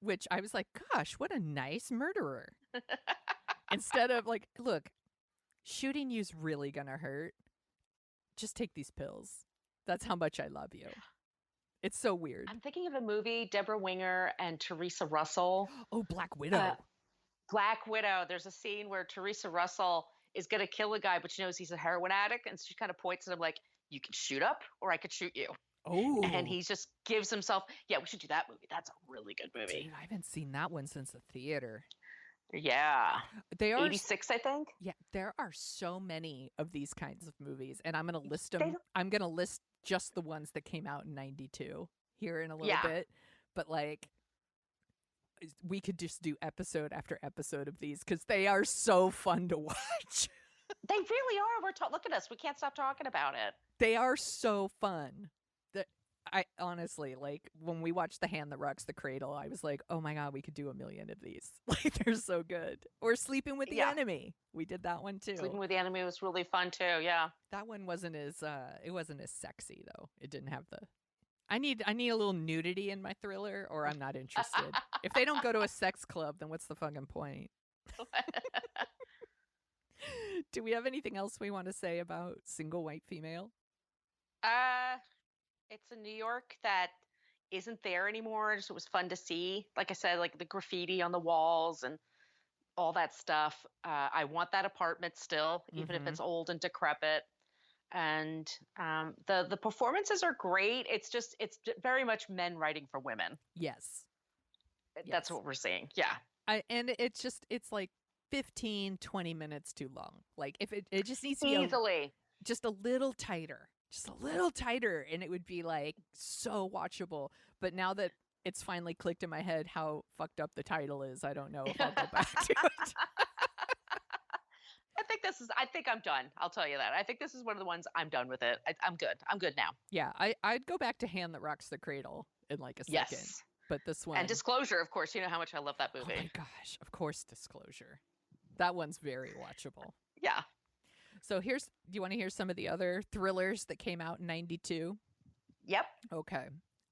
which I was like, gosh, what a nice murderer. Instead of like, look, shooting you's really gonna hurt. Just take these pills. That's how much I love you. It's so weird. I'm thinking of a movie, Deborah Winger and Teresa Russell. Oh, Black Widow. Black Widow. There's a scene where Teresa Russell is going to kill a guy, but she knows he's a heroin addict. And she kind of points at him like, you can shoot up or I could shoot you. Oh. And he just gives himself, we should do that movie. That's a really good movie. Dude, I haven't seen that one since the theater. Yeah. They are 86, I think. Yeah, there are so many of these kinds of movies, and I'm going to list them. I'm going to list just the ones that came out in 92 here in a little bit. But like, we could just do episode after episode of these because they are so fun to watch. They really are. Look at us. We can't stop talking about it. They are so fun. I honestly, like, when we watched The Hand That Rocks the Cradle, I was like, oh my God, we could do 1 million of these. Like, they're so good. Or Sleeping with the Enemy. We did that one too. Sleeping with the Enemy was really fun too, yeah. That one wasn't as, it wasn't as sexy though. It didn't have the, I need a little nudity in my thriller or I'm not interested. If they don't go to a sex club, then what's the fucking point? Do we have anything else we want to say about Single White Female? It's a New York that isn't there anymore. It was fun to see. Like I said, like the graffiti on the walls and all that stuff. I want that apartment still, even if it's old and decrepit. And the performances are great. It's very much men writing for women. Yes. That's what we're seeing. Yeah. And it's like 15, 20 minutes too long. Like if it just needs to be easily just a little tighter. Just a little tighter, and it would be like so watchable. But now that it's finally clicked in my head how fucked up the title is, I don't know if I'll go back to it. I think I'm done. I'll tell you that. I think this is one of the ones I'm done with it. I'm good. I'm good now. Yeah, I'd go back to Hand That Rocks the Cradle in like a second. Yes. But this one. And Disclosure, of course. You know how much I love that movie. Oh my gosh. Of course, Disclosure. That one's very watchable. Yeah. So do you want to hear some of the other thrillers that came out in 92? Yep. Okay.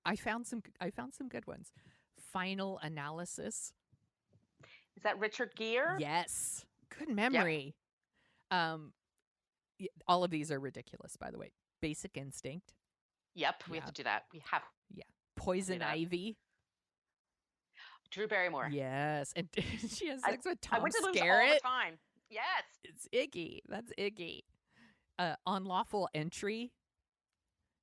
I found some good ones. Final Analysis. Is that Richard Gere? Yes. Good memory. Yep. All of these are ridiculous, by the way. Basic Instinct. Yep. We have to do that. We have. Yeah. Poison Ivy. Drew Barrymore. Yes, and she has I, sex with I Tom went to the movies all Skerritt. the time. Yes. It's Iggy. That's Iggy. Unlawful Entry.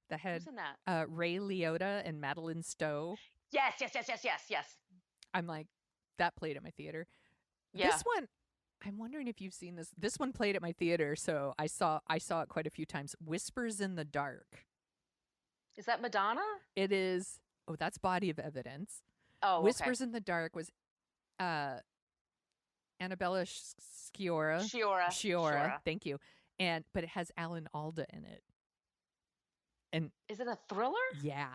That had Who's in that? Ray Liotta and Madeline Stowe. Yes, yes, yes, yes, yes, yes. I'm like, that played at my theater. Yeah. This one, I'm wondering if you've seen this. This one played at my theater, so I saw it quite a few times. Whispers in the Dark. Is that Madonna? It is. Oh, that's Body of Evidence. Oh, Whispers in the Dark was Annabella Sciorra. Sciorra. Thank you. But it has Alan Alda in it. And is it a thriller? Yeah.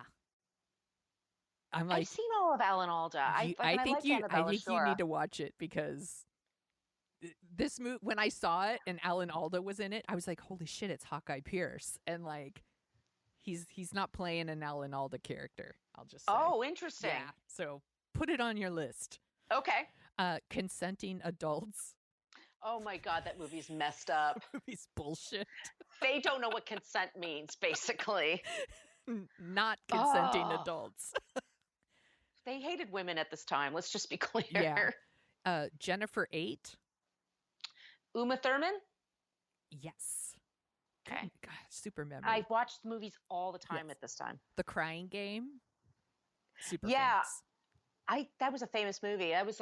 I'm like, I've seen all of Alan Alda. I think you need to watch it because this movie, when I saw it and Alan Alda was in it, I was like, holy shit, it's Hawkeye Pierce. And like, he's not playing an Alan Alda character. I'll just say. Oh, interesting. Yeah. So put it on your list. Okay. Consenting Adults. Oh my God, that movie's messed up. Movie's bullshit. They don't know what consent means, basically. Not consenting adults. They hated women at this time. Let's just be clear. Yeah. Jennifer 8. Uma Thurman? Yes. Okay. God, super memory. I watched movies all the time at this time. The Crying Game. Super Yeah. famous. That was a famous movie. I was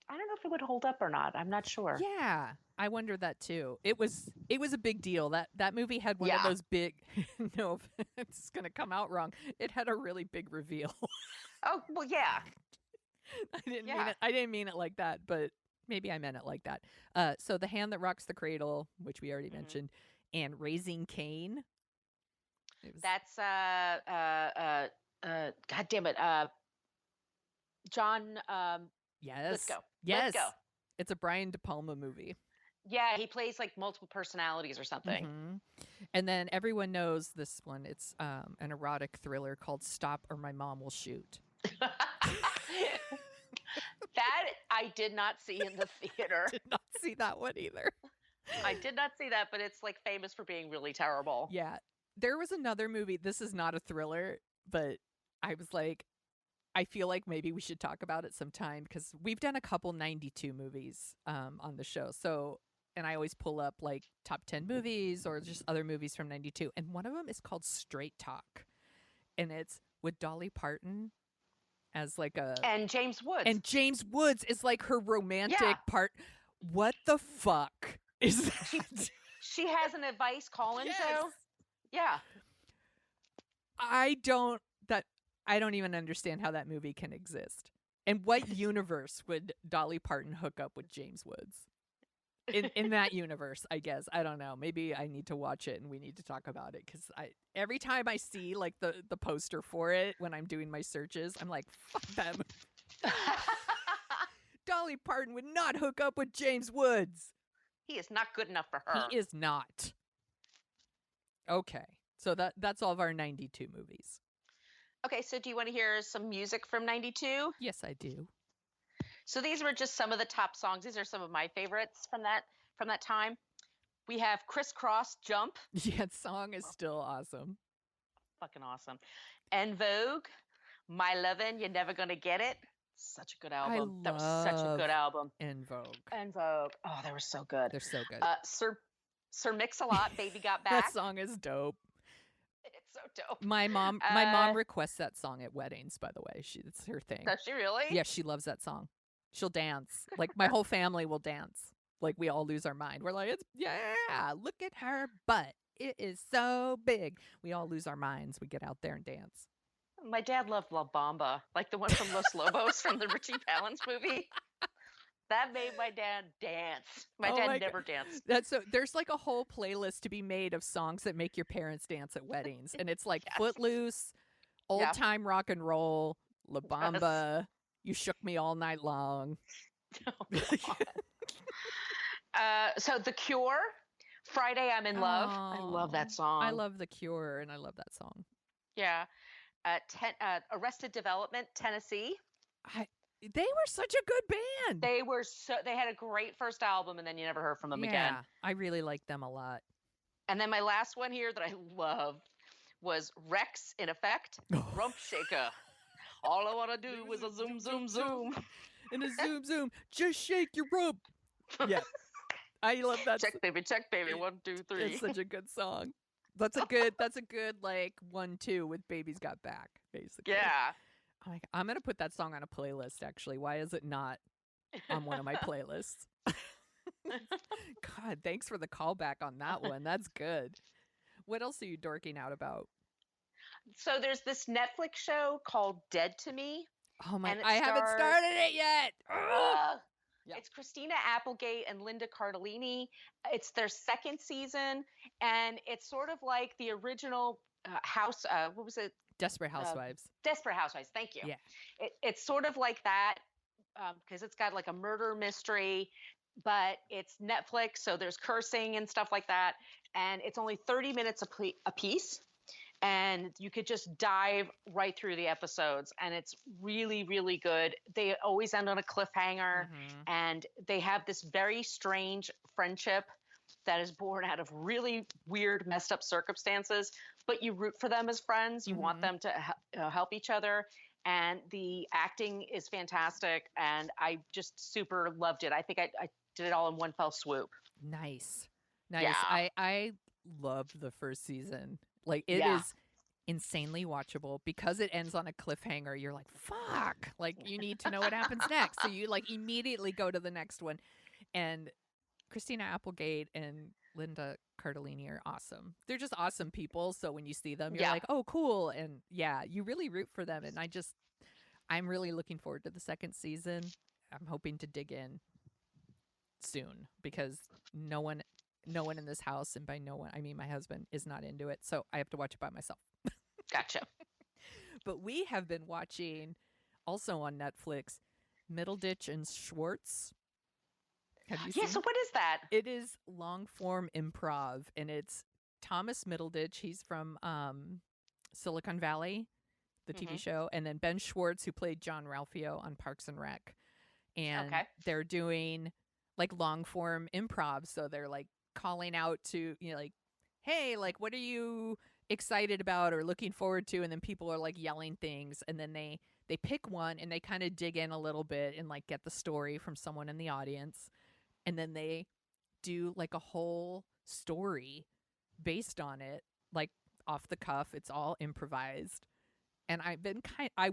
I don't know if it would hold up or not. I'm not sure. Yeah, I wonder that too. It was a big deal. That movie had one of those big. No, it's gonna come out wrong. It had a really big reveal. Oh well, yeah. I didn't mean it like that, but maybe I meant it like that. So The Hand That Rocks the Cradle, which we already mentioned, and Raising Cain. That's God damn it, John. Yes. Let's go. Yes. Let's go. It's a Brian De Palma movie. Yeah, he plays like multiple personalities or something. Mm-hmm. And then everyone knows this one. It's an erotic thriller called Stop or My Mom Will Shoot. That I did not see in the theater. Did not see that one either. I did not see that, but it's like famous for being really terrible. Yeah. There was another movie. This is not a thriller, but I was like, I feel like maybe we should talk about it sometime because we've done a couple 92 movies on the show. So, and I always pull up like top 10 movies or just other movies from 92. And one of them is called Straight Talk. And it's with Dolly Parton as like and James Woods. And James Woods is like her romantic part. What the fuck is that? She has an advice call-in show. Yeah. I don't even understand how that movie can exist. And what universe would Dolly Parton hook up with James Woods? In that universe, I guess. I don't know. Maybe I need to watch it and we need to talk about it because every time I see like the poster for it when I'm doing my searches, I'm like, fuck that movie. Dolly Parton would not hook up with James Woods. He is not good enough for her. He is not. Okay. So that's all of our 92 movies. Okay, so do you want to hear some music from 92? Yes, I do. So these were just some of the top songs. These are some of my favorites from that time. We have Crisscross Jump. Yeah, that song is still awesome. Fucking awesome. En Vogue, My Lovin', You're Never Gonna Get It. Such a good album. That was such a good album. En Vogue. En Vogue. Oh, they were so good. They're so good. Sir Mix-a-Lot, Baby Got Back. That song is dope. It's so dope. My mom requests that song at weddings, by the way. It's her thing. Does she really? Yeah, she loves that song. She'll dance. Like my whole family will dance. Like we all lose our mind. We're like, look at her butt. It is so big. We all lose our minds. We get out there and dance. My dad loved La Bamba, like the one from Los Lobos from the Richie Valens movie. That made my dad dance. My dad never danced. There's like a whole playlist to be made of songs that make your parents dance at weddings. And it's like Footloose, Old Time Rock and Roll, La Bamba, You Shook Me All Night Long. So The Cure, Friday I'm in Love. I love that song. I love The Cure and I love that song. Yeah. Arrested Development, Tennessee. They were such a good band. They had a great first album and then you never heard from them again. I really liked them a lot. And then my last one here that I loved was Rex in Effect, Rump Shaker. All I want to do is a zoom, zoom, zoom. And a zoom, zoom. Just shake your rope. Yeah. I love that. Check, baby, 1, 2, 3. It's such a good song. That's a good like 1-2 with Baby's Got Back, basically. Yeah. Oh my God. I'm gonna put that song on a playlist, actually. Why is it not on one of my playlists? God, thanks for the callback on that one. That's good. What else are you dorking out about? So there's this Netflix show called Dead to Me. Oh my, And it I haven't stars- started it yet. Yeah. It's Christina Applegate and Linda Cardellini. It's their second season, and it's sort of like the original House. What was it? Desperate Housewives. Desperate Housewives. Thank you. Yeah. It's sort of like that because it's got like a murder mystery, but it's Netflix, so there's cursing and stuff like that, and it's only 30 minutes a piece. And you could just dive right through the episodes, and it's really, really good. They always end on a cliffhanger, and they have this very strange friendship that is born out of really weird, messed up circumstances, but you root for them as friends. You want them to help each other, and the acting is fantastic, and I just super loved it. I think I did it all in one fell swoop. Nice. Yeah. I loved the first season. Like, it is insanely watchable because it ends on a cliffhanger. You're like, fuck, like you need to know what happens next. So you like immediately go to the next one. And Christina Applegate and Linda Cardellini are awesome. They're just awesome people. So when you see them, you're like, oh, cool. And yeah, you really root for them. And I'm really looking forward to the second season. I'm hoping to dig in soon because no one in this house, and by no one, I mean my husband, is not into it. So I have to watch it by myself. Gotcha. But we have been watching, also on Netflix, Middleditch and Schwartz. Have you seen? So what is that? It is long form improv, and it's Thomas Middleditch. He's from Silicon Valley, the TV show, and then Ben Schwartz, who played John Ralphio on Parks and Rec. And they're doing like long form improv, so they're like calling out to, you know, like, hey, like, what are you excited about or looking forward to? And then people are like yelling things, and then they pick one and they kind of dig in a little bit and like get the story from someone in the audience, and then they do like a whole story based on it, like off the cuff. It's all improvised. And I've been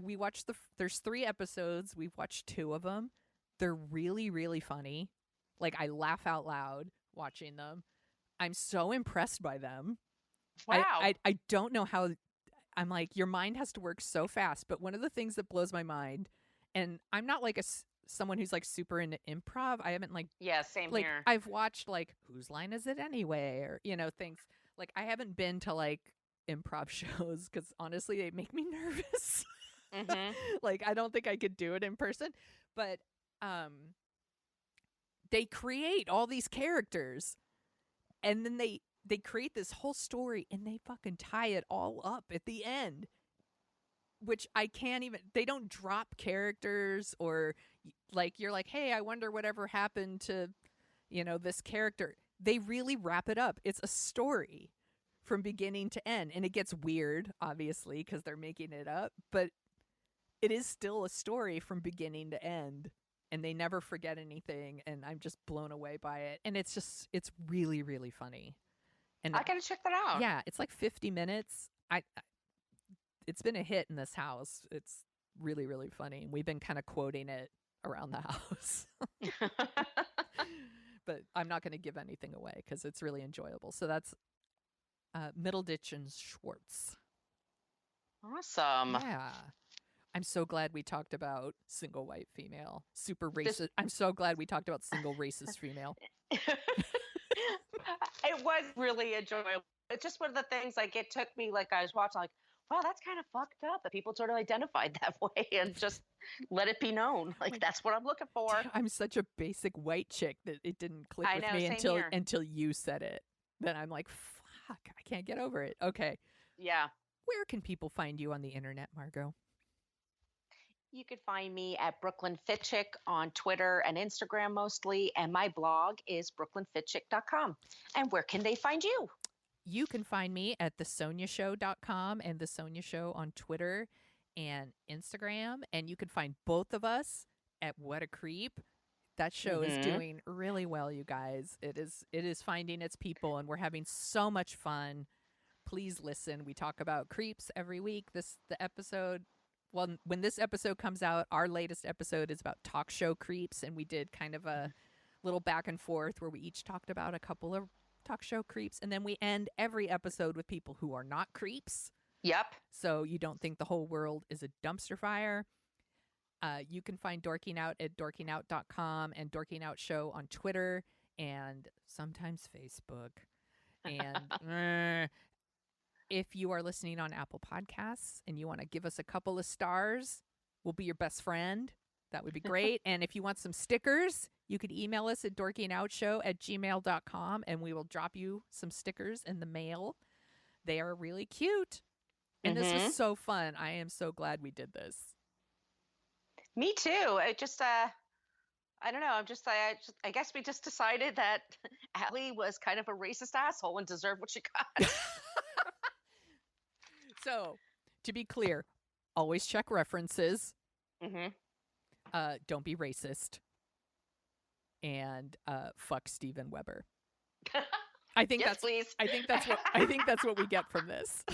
we watched there's 3 episodes. We've watched 2 of them. They're really, really funny. Like, I laugh out loud watching them. I'm so impressed by them. Wow. I don't know how. I'm like, your mind has to work so fast. But one of the things that blows my mind, and I'm not like someone who's like super into improv. I haven't like, same like here. I've watched like Whose Line Is It Anyway, or things like, I haven't been to like improv shows because honestly they make me nervous. Like, I don't think I could do it in person. But they create all these characters, and then they create this whole story, and they fucking tie it all up at the end, which I can't even. They don't drop characters, or like, you're like, hey, I wonder whatever happened to, this character. They really wrap it up. It's a story from beginning to end, and it gets weird, obviously, because they're making it up, but it is still a story from beginning to end. And they never forget anything, and I'm just blown away by it. And it's really, really funny. And I gotta check that out. Yeah, it's like 50 minutes. It's been a hit in this house. It's really, really funny. And we've been kind of quoting it around the house. But I'm not going to give anything away because it's really enjoyable. So that's Middleditch and Schwartz. Awesome. Yeah. I'm so glad we talked about single white female, super racist. I'm so glad we talked about single racist female. It was really enjoyable. It's just one of the things, like, it took me, like, I was watching, like, wow, that's kind of fucked up that people sort of identified that way, and just let it be known. Like, that's what I'm looking for. I'm such a basic white chick that it didn't click with me until you said it. Then I'm like, fuck, I can't get over it. Okay. Yeah. Where can people find you on the internet, Margo? You could find me at Brooklyn Fitchick on Twitter and Instagram mostly, and my blog is brooklynfitchick.com. And where can they find you? You can find me at thesoniashow.com and The Sonia Show on Twitter. and Instagram, and you can find both of us at What a Creep. That show is doing really well, you guys. It is finding its people, and we're having so much fun. Please listen. We talk about creeps every week. When this episode comes out, our latest episode is about talk show creeps, and we did kind of a little back and forth where we each talked about a couple of talk show creeps, and then we end every episode with people who are not creeps. Yep. So you don't think the whole world is a dumpster fire. You can find Dorking Out at dorkingout.com and Dorking Out Show on Twitter and sometimes Facebook. And if you are listening on Apple Podcasts and you want to give us a couple of stars, we'll be your best friend. That would be great. And if you want some stickers, you could email us at dorkingoutshow@gmail.com and we will drop you some stickers in the mail. They are really cute. And this was so fun. I am so glad we did this. Me too. It just, I don't know. I guess we just decided that Allie was kind of a racist asshole and deserved what she got. So, to be clear, always check references. Don't be racist. And fuck Steven Weber. I think yes, please. I think that's what we get from this.